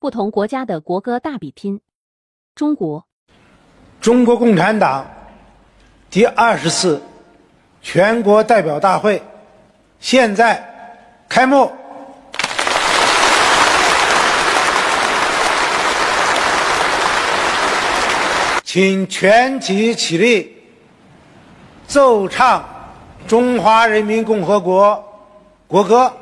不同国家的国歌大比拼。中国，中国共产党第20次全国代表大会现在开幕。请全体起立，奏唱中华人民共和国国歌。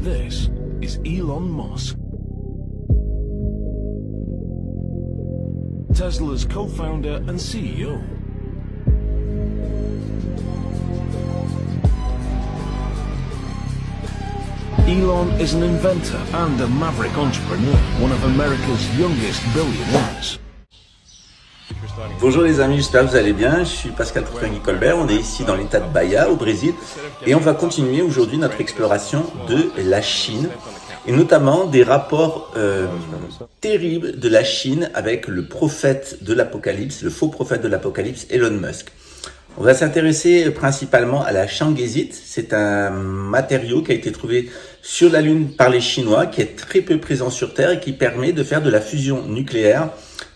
This is Elon Musk, Tesla's co-founder and CEO. Elon is an inventor and a maverick entrepreneur, one of America's youngest billionaires. Bonjour les amis, j'espère que vous allez bien. Je suis Pascal Troufengui-Colbert, on est ici dans l'état de Bahia au Brésil et on va continuer aujourd'hui notre exploration de la Chine et notamment des rapports terribles de la Chine avec le prophète de l'apocalypse, le faux prophète de l'apocalypse Elon Musk. On va s'intéresser principalement à la shanghaisite. C'est un matériau qui a été trouvé sur la Lune par les Chinois, qui est très peu présent sur Terre et qui permet de faire de la fusion nucléaire,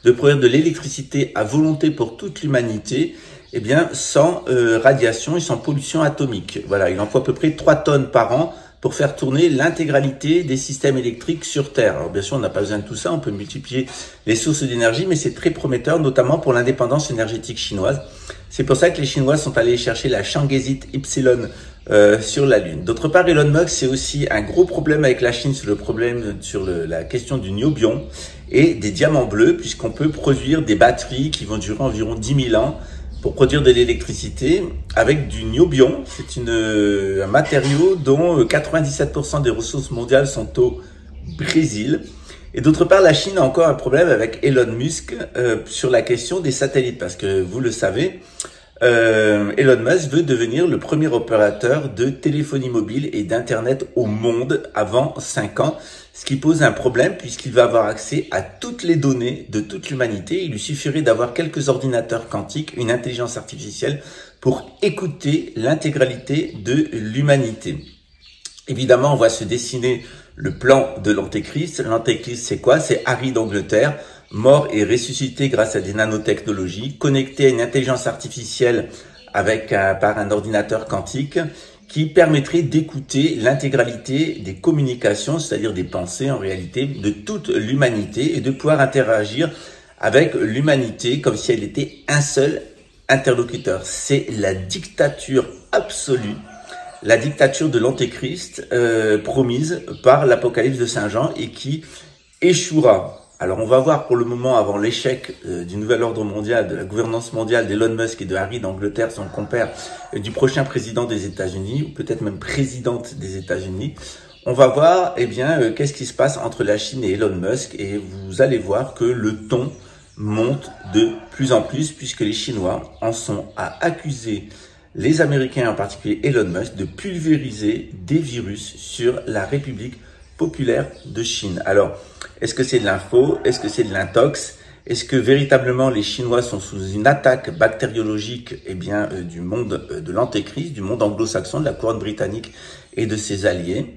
de produire de l'électricité à volonté pour toute l'humanité, eh bien sans radiation et sans pollution atomique. Voilà, il en faut à peu près 3 tonnes par an pour faire tourner l'intégralité des systèmes électriques sur Terre. Alors bien sûr, on n'a pas besoin de tout ça, on peut multiplier les sources d'énergie, mais c'est très prometteur, notamment pour l'indépendance énergétique chinoise. C'est pour ça que les Chinois sont allés chercher la shanghaisite Y sur la Lune. D'autre part, Elon Musk, c'est aussi un gros problème avec la Chine sur la question du niobium et des diamants bleus, puisqu'on peut produire des batteries qui vont durer environ 10 000 ans pour produire de l'électricité avec du niobium. C'est un matériau dont 97% des ressources mondiales sont au Brésil. Et d'autre part, la Chine a encore un problème avec Elon Musk sur la question des satellites, parce que vous le savez, Elon Musk veut devenir le premier opérateur de téléphonie mobile et d'internet au monde avant 5 ans, ce qui pose un problème puisqu'il va avoir accès à toutes les données de toute l'humanité. Il lui suffirait d'avoir quelques ordinateurs quantiques, une intelligence artificielle pour écouter l'intégralité de l'humanité. Évidemment, on voit se dessiner le plan de l'Antéchrist. L'Antéchrist, c'est quoi? C'est Harry d'Angleterre, mort et ressuscité grâce à des nanotechnologies, connecté à une intelligence artificielle par un ordinateur quantique qui permettrait d'écouter l'intégralité des communications, c'est-à-dire des pensées en réalité, de toute l'humanité et de pouvoir interagir avec l'humanité comme si elle était un seul interlocuteur. C'est la dictature absolue, la dictature de l'Antéchrist promise par l'Apocalypse de Saint Jean et qui échouera. Alors on va voir pour le moment, avant l'échec du nouvel ordre mondial, de la gouvernance mondiale d'Elon Musk et de Harry d'Angleterre, son compère, du prochain président des États-Unis, ou peut-être même présidente des États-Unis, on va voir qu'est-ce qui se passe entre la Chine et Elon Musk, et vous allez voir que le ton monte de plus en plus, puisque les Chinois en sont à accuser les Américains, en particulier Elon Musk, de pulvériser des virus sur la République populaire de Chine. Alors, est-ce que c'est de l'info? Est-ce que c'est de l'intox? Est-ce que véritablement les Chinois sont sous une attaque bactériologique du monde de l'Antéchrist, du monde anglo-saxon, de la couronne britannique et de ses alliés?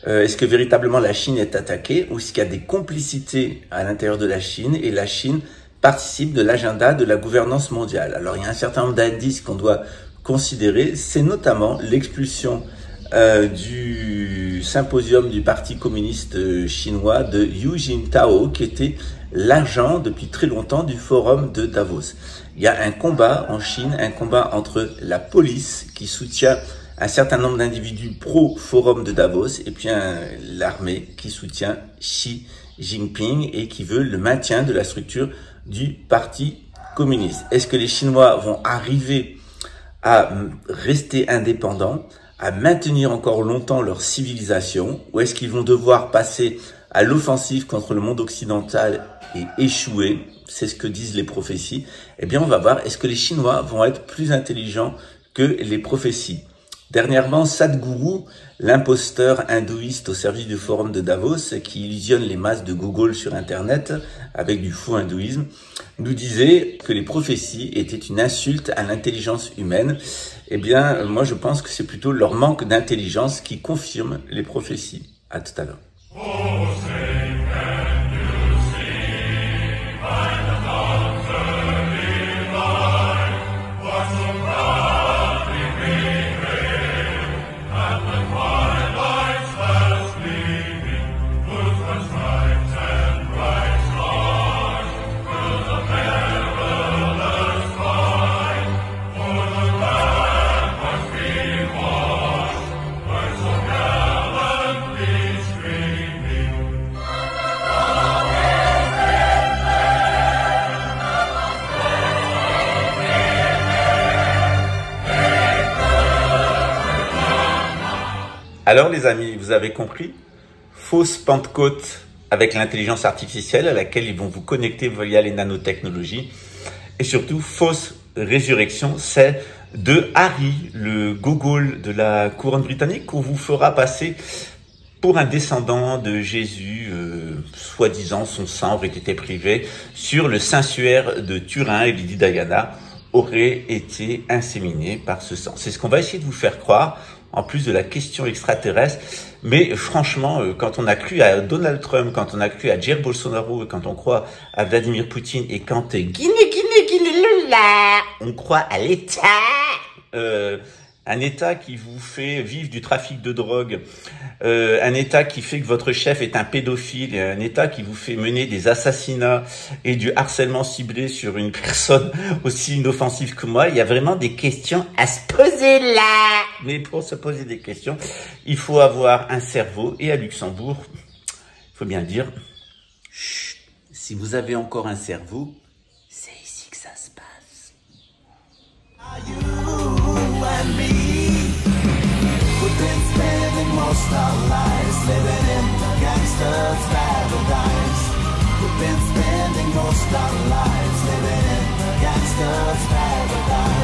Est-ce que véritablement la Chine est attaquée ou est-ce qu'il y a des complicités à l'intérieur de la Chine et la Chine participe de l'agenda de la gouvernance mondiale? Alors, il y a un certain nombre d'indices qu'on doit considérer, c'est notamment l'expulsion du symposium du Parti communiste chinois de Hu Jintao, qui était l'agent depuis très longtemps du forum de Davos. Il y a un combat en Chine, un combat entre la police qui soutient un certain nombre d'individus pro-forum de Davos et puis l'armée qui soutient Xi Jinping et qui veut le maintien de la structure du Parti communiste. Est-ce que les Chinois vont arriver à rester indépendants, à maintenir encore longtemps leur civilisation, ou est-ce qu'ils vont devoir passer à l'offensive contre le monde occidental et échouer? C'est ce que disent les prophéties. Eh bien, on va voir, est-ce que les Chinois vont être plus intelligents que les prophéties? Dernièrement, Sadhguru, l'imposteur hindouiste au service du forum de Davos, qui illusionne les masses de Google sur Internet avec du faux hindouisme, nous disait que les prophéties étaient une insulte à l'intelligence humaine. Eh bien, moi, je pense que c'est plutôt leur manque d'intelligence qui confirme les prophéties. À tout à l'heure. Alors les amis, vous avez compris, fausse Pentecôte avec l'intelligence artificielle à laquelle ils vont vous connecter via les nanotechnologies, et surtout fausse résurrection, c'est de Harry, le gogol de la couronne britannique, qu'on vous fera passer pour un descendant de Jésus, soi-disant son sang aurait été privé sur le Saint-Suaire de Turin, et Lady Diana aurait été inséminée par ce sang. C'est ce qu'on va essayer de vous faire croire, en plus de la question extraterrestre. Mais franchement, quand on a cru à Donald Trump, quand on a cru à Jair Bolsonaro, quand on croit à Vladimir Poutine, et quand on croit à l'État, un État qui vous fait vivre du trafic de drogue, un État qui fait que votre chef est un pédophile, un État qui vous fait mener des assassinats et du harcèlement ciblé sur une personne aussi inoffensive que moi, il y a vraiment des questions à se poser là. Mais pour se poser des questions, il faut avoir un cerveau, et à Luxembourg, il faut bien le dire, chut, si vous avez encore un cerveau, c'est ici que ça se passe. We've been spending most our lives living in a gangster's paradise. We've been spending most our lives living in a gangster's paradise.